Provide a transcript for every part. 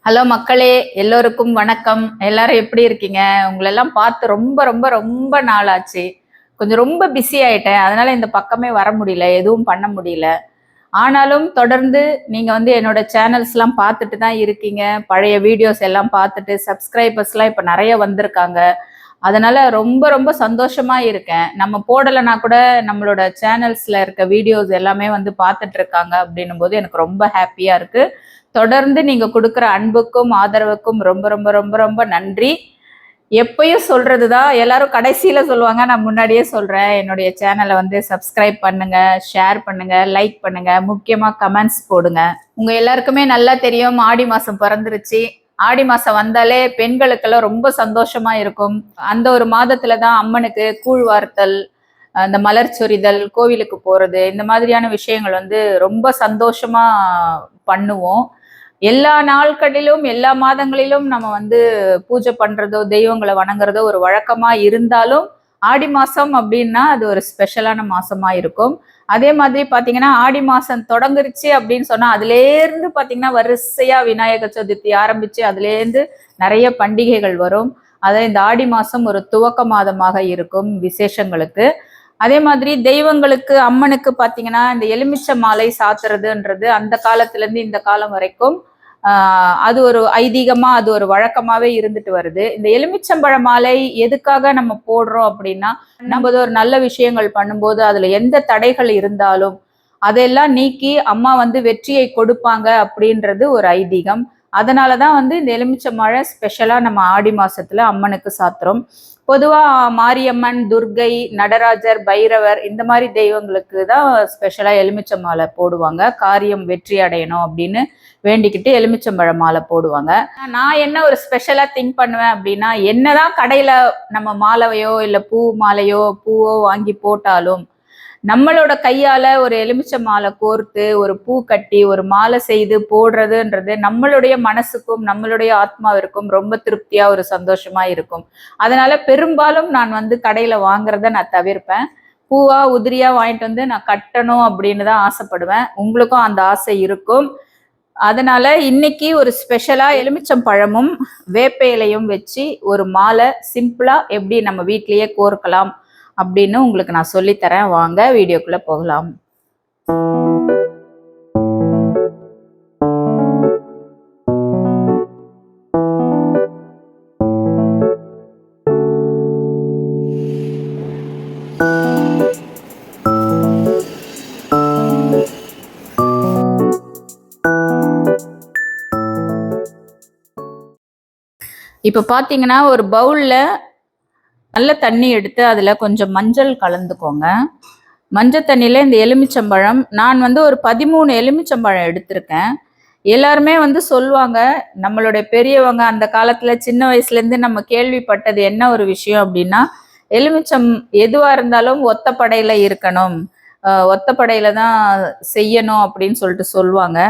Hello மக்களே, எல்லோருக்கும் வணக்கம். எல்லாரும் எப்படி இருக்கீங்க? உங்களெல்லாம் பார்த்து ரொம்ப ரொம்ப ரொம்ப நாள் ஆச்சு. கொஞ்சம் ரொம்ப பிஸி ஆயிட்டேன். அதனால இந்த பக்கமே வர முடியல, எதுவும் பண்ண முடியல. ஆனாலும் தொடர்ந்து நீங்க என்னோட சேனல்ஸ்லாம் பார்த்துட்டு தான் இருக்கீங்க. பழைய வீடியோஸ் எல்லாம் பார்த்துட்டு சப்ஸ்கிரைபர்ஸ்லாம் இப்போ நிறைய வந்திருக்காங்க. அதனால ரொம்ப ரொம்ப சந்தோஷமா இருக்கேன். நம்ம போடலைன்னா கூட நம்மளோட சேனல்ஸ்ல இருக்க வீடியோஸ் எல்லாமே பார்த்துட்டு இருக்காங்க அப்படின்னும் போது எனக்கு ரொம்ப ஹாப்பியா இருக்கு. தொடர்ந்து நீங்க கொடுக்குற அன்புக்கும் ஆதரவுக்கும் ரொம்ப ரொம்ப ரொம்ப ரொம்ப நன்றி. எப்பயும் சொல்றதுதான், எல்லாரும் கடைசியில சொல்லுவாங்க, நான் முன்னாடியே சொல்றேன். என்னுடைய சேனலை சப்ஸ்கிரைப் பண்ணுங்க, ஷேர் பண்ணுங்க, லைக் பண்ணுங்க, முக்கியமா கமெண்ட்ஸ் போடுங்க. உங்க எல்லாருக்குமே நல்லா தெரியும், ஆடி மாசம் பிறந்துருச்சு. ஆடி மாசம் வந்தாலே பெண்களுக்கெல்லாம் ரொம்ப சந்தோஷமா இருக்கும். அந்த ஒரு மாதத்துலதான் அம்மனுக்கு கூழ் வார்த்தல், அந்த மலர் சொரிதல், கோவிலுக்கு போறது, இந்த மாதிரியான விஷயங்கள் ரொம்ப சந்தோஷமா பண்ணுவோம். எல்லா நாட்களிலும் எல்லா மாதங்களிலும் நம்ம பூஜை பண்றதோ தெய்வங்களை வணங்குறதோ ஒரு வழக்கமா இருந்தாலும் ஆடி மாசம் அப்படின்னா அது ஒரு ஸ்பெஷலான மாசமா இருக்கும். அதே மாதிரி பாத்தீங்கன்னா ஆடி மாசம் தொடங்குருச்சு அப்படின்னு சொன்னா அதுலேருந்து பாத்தீங்கன்னா வரிசையா விநாயகர் சதுர்த்தி ஆரம்பிச்சு அதுலேருந்து நிறைய பண்டிகைகள் வரும். அதை இந்த ஆடி மாசம் ஒரு துவக்க மாதமாக இருக்கும் விசேஷங்களுக்கு. அதே மாதிரி தெய்வங்களுக்கு அம்மனுக்கு பாத்தீங்கன்னா இந்த எலுமிச்சை மாலை சாத்துறதுன்றது அந்த காலத்துல இருந்து இந்த காலம் வரைக்கும் அது ஒரு ஐதீகமா அது ஒரு வழக்கமாவே இருந்துட்டு வருது. இந்த எலுமிச்சம்பழ மாலை எதுக்காக நம்ம போடுறோம் அப்படின்னா, நம்ம ஒரு நல்ல விஷயங்கள் பண்ணும்போது அதுல எந்த தடைகள் இருந்தாலும் அதெல்லாம் நீக்கி அம்மா வெற்றியை கொடுப்பாங்க அப்படின்றது ஒரு ஐதீகம். அதனாலதான் இந்த எலுமிச்சம்பழ ஸ்பெஷலா நம்ம ஆடி மாசத்துல அம்மனுக்கு சாத்துறோம். பொதுவா மாரியம்மன், துர்கை, நடராஜர், பைரவர் இந்த மாதிரி தெய்வங்களுக்கு தான் ஸ்பெஷலா எலுமிச்சை மாலை போடுவாங்க. காரியம் வெற்றி அடையணும் அப்படின்னு வேண்டிக்கிட்டு எலுமிச்சம்பழ மாலை போடுவாங்க. நான் என்ன ஒரு ஸ்பெஷலா திங்க் பண்ணுவேன் அப்படின்னா, என்னதான் கடையில நம்ம மாலையோ இல்ல பூ மாலையோ பூவோ வாங்கி போட்டாலும் நம்மளோட கையால ஒரு எலுமிச்சை மாலை கோர்த்து ஒரு பூ கட்டி ஒரு மாலை செய்து போடுறதுன்றது நம்மளுடைய மனசுக்கும் நம்மளுடைய ஆத்மாவிற்கும் ரொம்ப திருப்தியா ஒரு சந்தோஷமா இருக்கும். அதனால பெரும்பாலும் நான் கடையில வாங்குறத நான் தவிர்ப்பேன். பூவா உதிரியா வாங்கிட்டு நான் கட்டணும் அப்படின்னு தான் ஆசைப்படுவேன். உங்களுக்கும் அந்த ஆசை இருக்கும். அதனால இன்னைக்கு ஒரு ஸ்பெஷலா எலுமிச்சம் பழமும் வேப்ப இலையும் வச்சு ஒரு மாலை சிம்பிளா எப்படி நம்ம வீட்லயே கோர்க்கலாம் அப்படின்னு உங்களுக்கு நான் சொல்லித்தரேன். வாங்க வீடியோக்குள்ள போகலாம். இப்போ பார்த்தீங்கன்னா ஒரு பவுலில் நல்ல தண்ணி எடுத்து அதில் கொஞ்சம் மஞ்சள் கலந்துக்கோங்க. மஞ்சள் தண்ணியில் இந்த எலுமிச்சம்பழம் நான் ஒரு 13 எலுமிச்சம்பழம் எடுத்திருக்கேன். எல்லாருமே சொல்லுவாங்க, நம்மளுடைய பெரியவங்க அந்த காலத்தில் சின்ன வயசுலேருந்து நம்ம கேள்விப்பட்டது என்ன ஒரு விஷயம் அப்படின்னா, எலுமிச்சம் எதுவாக இருந்தாலும் ஒத்தப்படையில் இருக்கணும், ஒத்தப்படையில் தான் செய்யணும் அப்படின்னு சொல்லிட்டு சொல்லுவாங்க.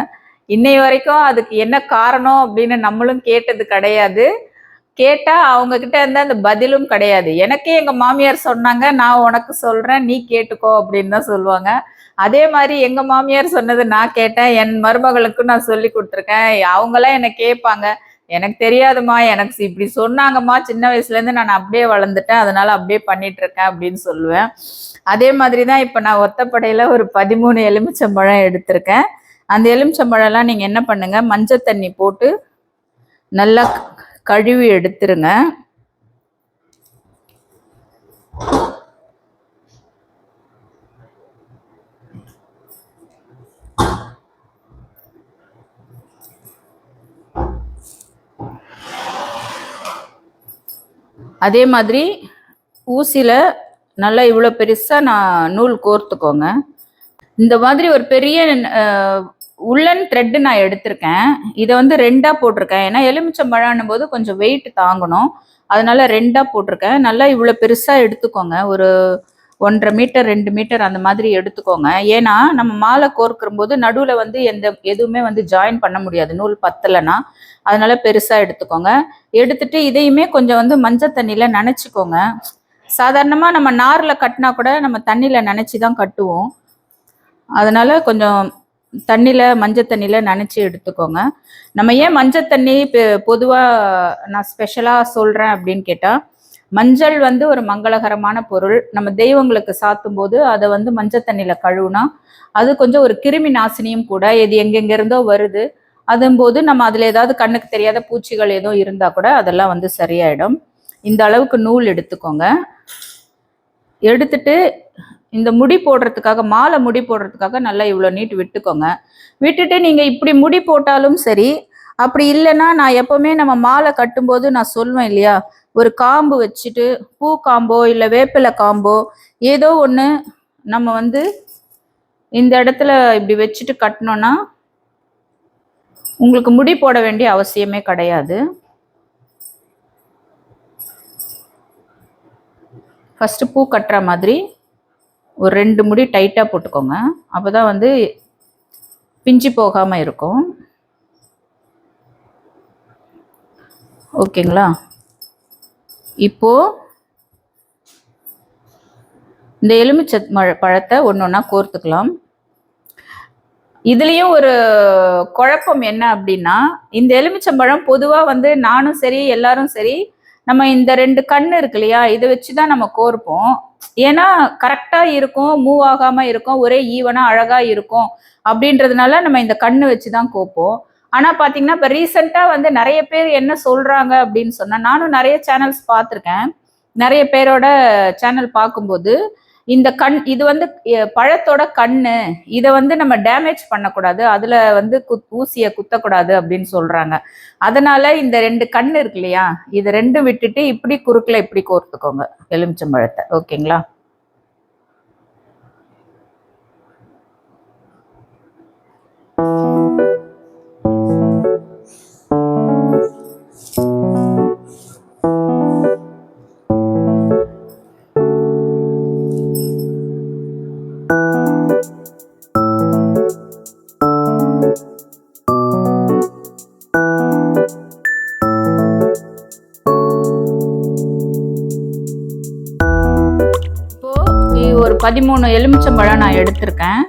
இன்னை வரைக்கும் அதுக்கு என்ன காரணம் அப்படின்னு நம்மளும் கேட்டது கிடையாது. கேட்டா அவங்க கிட்ட இருந்தா அந்த பதிலும் கிடையாது. எனக்கே எங்க மாமியார் சொன்னாங்க, நான் உனக்கு சொல்றேன் நீ கேட்டுக்கோ அப்படின்னு தான் சொல்லுவாங்க. அதே மாதிரி எங்க மாமியார் சொன்னது நான் கேட்டேன், என் மருமகளுக்கும் நான் சொல்லி கொடுத்துருக்கேன். அவங்களாம் என்னை கேட்பாங்க, எனக்கு தெரியாதுமா, எனக்கு இப்படி சொன்னாங்கம்மா, சின்ன வயசுல இருந்து நான் அப்படியே வளர்ந்துட்டேன், அதனால அப்படியே பண்ணிட்டு இருக்கேன் அப்படின்னு சொல்லுவேன். அதே மாதிரிதான் இப்ப நான் ஒத்தப்படையில ஒரு 13 எலுமிச்சம்பழம் எடுத்திருக்கேன். அந்த எலுமிச்சம்பழம்லாம் நீங்க என்ன பண்ணுங்க, மஞ்சள் தண்ணி போட்டு நல்லா கழுவி எடுத்துருங்க. அதே மாதிரி ஊசியில நல்லா இவ்வளோ பெருசா நான் நூல் கோர்த்துக்கோங்க. இந்த மாதிரி ஒரு பெரிய உள்ளன் த்ரெட் நான் எடுத்திருக்கேன். இதை 2ஆ போட்டிருக்கேன். ஏன்னா எலுமிச்சம்பழம் போது கொஞ்சம் வெயிட் தாங்கணும், அதனால 2ஆ போட்டிருக்கேன். நல்லா இவ்வளோ பெருசா எடுத்துக்கோங்க. ஒரு 1.5 மீட்டர் 2 மீட்டர் அந்த மாதிரி எடுத்துக்கோங்க. ஏன்னா நம்ம மாலை கோர்க்கிற போது நடுவில் எதுவுமே ஜாயின் பண்ண முடியாது, நூல் பத்தலைன்னா. அதனால பெருசா எடுத்துக்கோங்க. எடுத்துட்டு இதையுமே கொஞ்சம் மஞ்சள் தண்ணியில நனைச்சிக்கோங்க. சாதாரணமா நம்ம நார்ல கட்டினா கூட நம்ம தண்ணியில நனைச்சி தான் கட்டுவோம். அதனால கொஞ்சம் தண்ணியில் மஞ்சள் தண்ணியில் நனைச்சி எடுத்துக்கோங்க. நம்ம ஏன் மஞ்சள் தண்ணி பொதுவாக நான் ஸ்பெஷலாக சொல்கிறேன் அப்படின்னு கேட்டால், மஞ்சள் வந்து ஒரு மங்களகரமான பொருள். நம்ம தெய்வங்களுக்கு சாத்தும் போது அதை வந்து மஞ்சள் தண்ணியில் கழுவுனா அது கொஞ்சம் ஒரு கிருமி நாசினியும் கூட. இது எங்கெங்கிருந்தோ வருது, அதும்போது நம்ம அதில் ஏதாவது கண்ணுக்கு தெரியாத பூச்சிகள் ஏதோ இருந்தால் கூட அதெல்லாம் வந்து சரியாயிடும். இந்த அளவுக்கு நூல் எடுத்துக்கோங்க. எடுத்துட்டு இந்த முடி போடுறதுக்காக, மாலை முடி போடுறதுக்காக நல்லா இவ்வளோ நீட்டு விட்டுக்கோங்க. விட்டுட்டு நீங்கள் இப்படி முடி போட்டாலும் சரி, அப்படி இல்லைன்னா நான் எப்போவுமே நம்ம மாலை கட்டும்போது நான் சொல்வேன் இல்லையா, ஒரு காம்பு வச்சுட்டு, பூ காம்போ இல்லை வேப்பிலை காம்போ ஏதோ ஒன்று நம்ம வந்து இந்த இடத்துல இப்படி வச்சுட்டு கட்டினோன்னா உங்களுக்கு முடி போட வேண்டிய அவசியமே கிடையாது. ஃபஸ்ட்டு பூ கட்டுற மாதிரி ஒரு 2 முடி டைட்டாக போட்டுக்கோங்க. அப்போ தான் வந்து பிஞ்சு போகாமல் இருக்கும். ஓகேங்களா? இப்போது இந்த எலுமிச்சை பழத்தை ஒன்று ஒன்றா கோர்த்துக்கலாம். இதுலேயும் ஒரு குழப்பம் என்ன அப்படின்னா, இந்த எலுமிச்சம்பழம் பொதுவாக வந்து நானும் சரி எல்லாரும் சரி நம்ம இந்த 2 கண் இருக்கு இல்லையா, இதை வச்சு தான் நம்ம கோர்ப்போம். ஏன்னா கரெக்டாக இருக்கும், மூவ் ஆகாமல் இருக்கும், ஒரே ஈவனாக அழகாக இருக்கும் அப்படின்றதுனால நம்ம இந்த கண்ணு வச்சு தான் கோப்போம். ஆனால் பார்த்தீங்கன்னா இப்போ ரீசெண்டாக வந்து நிறைய பேர் என்ன சொல்கிறாங்க அப்படின்னு சொன்னால், நானும் நிறைய சேனல்ஸ் பார்த்துருக்கேன். நிறைய பேரோட சேனல் பார்க்கும்போது இந்த இது வந்து பழத்தோட கண்ணு, இதை வந்து நம்ம டேமேஜ் பண்ணக்கூடாது, அதில் வந்து ஊசியை குத்தக்கூடாது அப்படின்னு சொல்கிறாங்க. அதனால இந்த 2 கண் இருக்கு இல்லையா, இது 2 விட்டுட்டு இப்படி குறுக்கில் இப்படி கோர்த்துக்கோங்க எலுமிச்சம்பழத்தை. ஓகேங்களா? ஒரு 13 எலுமிச்சம்பழம் நான் எடுத்திருக்கேன்.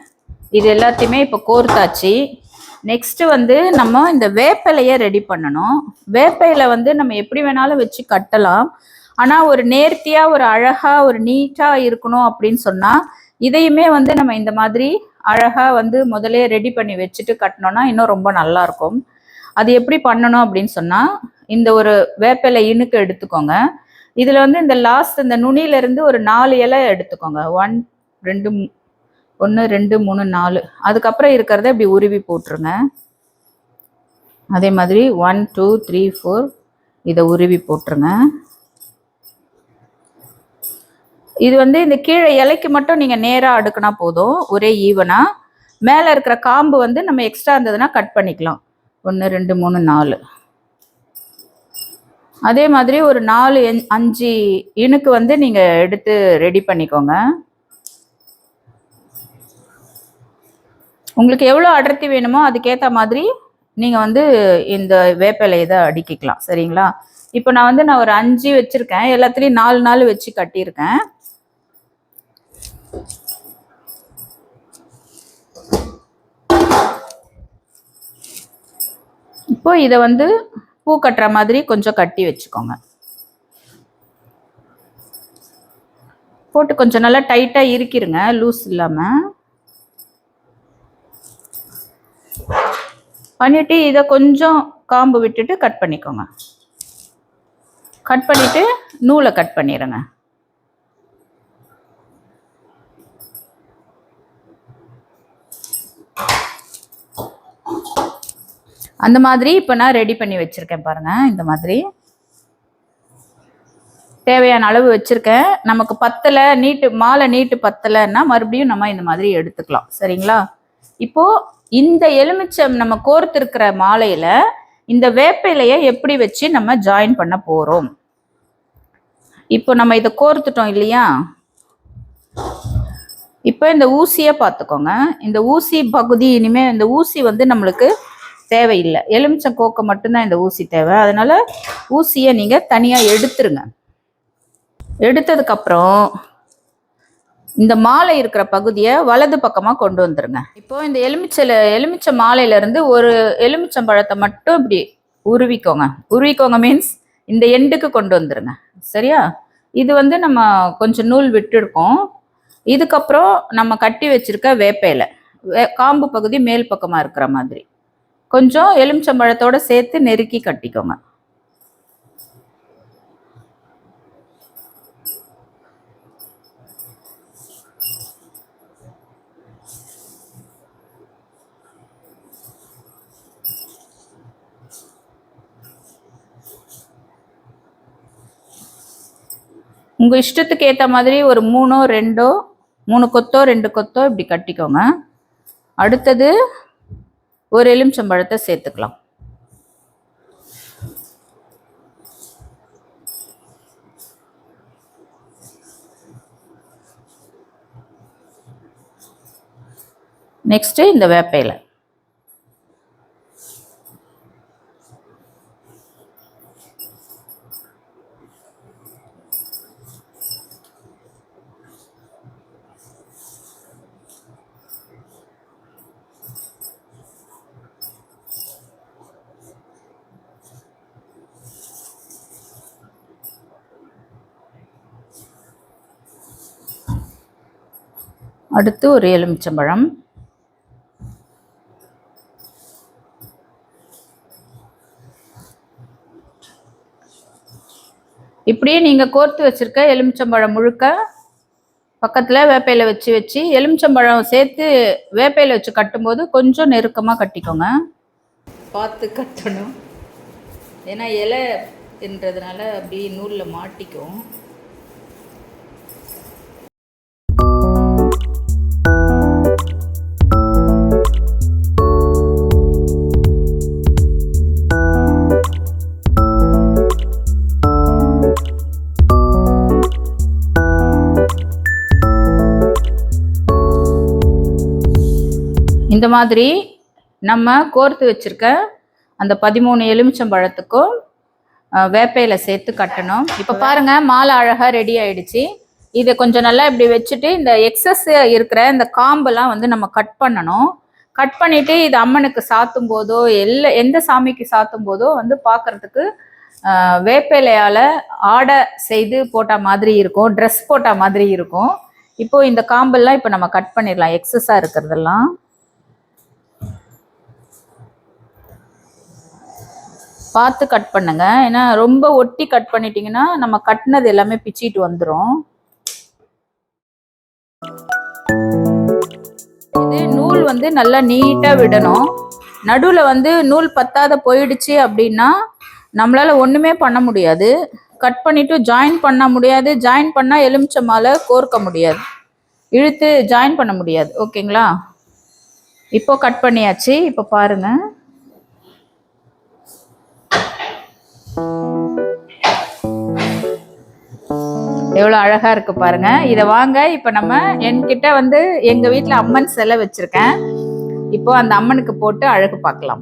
இது எல்லாத்தையுமே இப்போ கோர்த்தாச்சு. நெக்ஸ்ட்டு வந்து நம்ம இந்த வேப்பிலையை ரெடி பண்ணணும். வேப்பிலை வந்து நம்ம எப்படி வேணாலும் வச்சு கட்டலாம். ஆனால் ஒரு நேர்த்தியாக ஒரு அழகாக ஒரு நீட்டாக இருக்கணும் அப்படின்னு சொன்னால், இதையுமே வந்து நம்ம இந்த மாதிரி அழகாக வந்து முதலே ரெடி பண்ணி வச்சுட்டு கட்டினோன்னா இன்னும் ரொம்ப நல்லாயிருக்கும். அது எப்படி பண்ணணும் அப்படின்னு சொன்னால், இந்த ஒரு வேப்பிலை இனுக்கு எடுத்துக்கோங்க. இதில் வந்து இந்த லாஸ்ட் இந்த நுனியிலேருந்து ஒரு 4 இலை எடுத்துக்கோங்க. 1 2 1 2 3 4. அதுக்கப்புறம் இருக்கிறத இப்படி உருவி போட்டுருங்க. அதே மாதிரி 1 2 3 4 இதை உருவி போட்டுருங்க. இது வந்து இந்த கீழே இலைக்கு மட்டும் நீங்கள் நேராக அடுக்குனா போதும், ஒரே ஈவனாக. மேலே இருக்கிற காம்பு வந்து நம்ம எக்ஸ்ட்ரா இருந்ததுன்னா கட் பண்ணிக்கலாம். 1 2 3 4. அதே மாதிரி ஒரு 4 5 இனுக்கு வந்து நீங்கள் எடுத்து ரெடி பண்ணிக்கோங்க. உங்களுக்கு எவ்வளோ அடர்த்தி வேணுமோ அதுக்கேற்ற மாதிரி நீங்கள் வந்து இந்த வேப்பிலை இதை அடுக்கிக்கலாம். சரிங்களா? இப்போ நான் ஒரு 5 வச்சுருக்கேன். எல்லாத்துலேயும் 4 வச்சு கட்டியிருக்கேன். இப்போ இதை வந்து பூ கட்டுற மாதிரி கொஞ்சம் கட்டி வச்சுக்கோங்க. போட்டு கொஞ்சம் நல்லா டைட்டாக இறுக்கிருங்க, லூஸ் இல்லாமல். பண்ணிட்டு இதை கொஞ்சம் காம்பு விட்டுட்டு கட் பண்ணிக்கோங்க. கட் பண்ணிட்டு நூலை கட் பண்ணிடுங்க. அந்த மாதிரி இப்போ நான் ரெடி பண்ணி வச்சுருக்கேன் பாருங்கள். இந்த மாதிரி தேவையான அளவு வச்சுருக்கேன். நமக்கு பத்தலை, மாலை நீட்டு பத்தலைன்னா மறுபடியும் நம்ம இந்த மாதிரி எடுத்துக்கலாம். சரிங்களா? இப்போது இந்த எலுமிச்சம் நம்ம கோர்த்துருக்கிற மாலையில் இந்த வேப்பிலையை எப்படி வச்சு நம்ம ஜாயின் பண்ண போகிறோம். இப்போ நம்ம இதை கோர்த்துட்டோம் இல்லையா, இப்போ இந்த ஊசியை பார்த்துக்கோங்க. இந்த ஊசி பகுதி இனிமேல் இந்த ஊசி வந்து நம்மளுக்கு தேவையில்லை. எலுமிச்சம் கோக்க மட்டும்தான் இந்த ஊசி தேவை. அதனால ஊசியை நீங்கள் தனியாக எடுத்துருங்க. எடுத்ததுக்கப்புறம் இந்த மாலை இருக்கிற பகுதியை வலது பக்கமாக கொண்டு வந்துருங்க. இப்போ இந்த எலுமிச்சை மாலையிலேருந்து ஒரு எலுமிச்சம்பழத்தை மட்டும் இப்படி உருவிக்கோங்க மீன்ஸ் இந்த எண்டுக்கு கொண்டு வந்துருங்க. சரியா? இது வந்து நம்ம கொஞ்சம் நூல் விட்டுருக்கோம். இதுக்கப்புறம் நம்ம கட்டி வச்சிருக்க வேப்பையில காம்பு பகுதி மேல் பக்கமாக இருக்கிற மாதிரி கொஞ்சம் எலுமிச்சம்பழத்தோட சேர்த்து நெருக்கி கட்டிக்கோங்க. உங்கள் இஷ்டத்துக்கு ஏற்ற மாதிரி ஒரு 3 கொத்தோ 2 கொத்தோ இப்படி கட்டிக்கோங்க. அடுத்தது ஒரு எலுமிச்சம்பழத்தை சேர்த்துக்கலாம். நெக்ஸ்ட்டு இந்த வேப்பையில அடுத்து ஒரு எலுமிச்சம்பழம். இப்படியே நீங்கள் கோர்த்து வச்சிருக்க எலுமிச்சம்பழம் முழுக்க பக்கத்தில் வேப்பையில் வச்சு எலுமிச்சம்பழம் சேர்த்து வேப்பையில் வச்சு கட்டும்போது கொஞ்சம் நெருக்கமாக கட்டிக்கோங்க. பார்த்து கட்டணும், ஏன்னா இலைன்றதுனால அப்படி நூலில் மாட்டிக்கும். இந்த மாதிரி நம்ம கோர்த்து வச்சிருக்க அந்த 13 எலுமிச்சம்பழத்துக்கும் வேப்பையில சேர்த்து கட்டணும். இப்போ பாருங்க, மாலை அழகா ரெடி ஆயிடுச்சு. இதை கொஞ்சம் நல்லா இப்படி வச்சுட்டு இந்த எக்ஸஸ் இருக்கிற இந்த காம்பெல்லாம் வந்து நம்ம கட் பண்ணணும். கட் பண்ணிட்டு இது அம்மனுக்கு சாத்தும் போதோ எந்த சாமிக்கு சாத்தும் போதோ வந்து பார்க்கறதுக்கு வேப்பையிலையால ஆடை செய்து போட்ட மாதிரி இருக்கும், ட்ரெஸ் போட்ட மாதிரி இருக்கும். இப்போ இந்த காம்பெல்லாம் இப்போ நம்ம கட் பண்ணிடலாம், எக்ஸஸா இருக்கிறதெல்லாம். பார்த்து கட் பண்ணுங்க, ஏன்னா ரொம்ப ஒட்டி கட் பண்ணிட்டீங்கன்னா நம்ம கட்டினது எல்லாமே பிச்சிட்டு வந்துடும். இது நூல் வந்து நல்லா நீட்டா விடணும். நடுவில் வந்து நூல் பத்தாத போயிடுச்சு அப்படின்னா நம்மளால ஒண்ணுமே பண்ண முடியாது. கட் பண்ணிட்டு ஜாயின் பண்ண முடியாது, ஜாயின் பண்ணா எலுமிச்சை மாலை கோர்க்க முடியாது, இழுத்து ஜாயின் பண்ண முடியாது. ஓகேங்களா? இப்போ கட் பண்ணியாச்சு. இப்போ பாருங்க, எவ்வளோ அழகா இருக்கு பாருங்க. இதை வாங்க, இப்போ நம்ம என்கிட்ட வந்து எங்க வீட்டில் அம்மன் சிலை வச்சிருக்கேன். இப்போ அந்த அம்மனுக்கு போட்டு அழகு பார்க்கலாம்.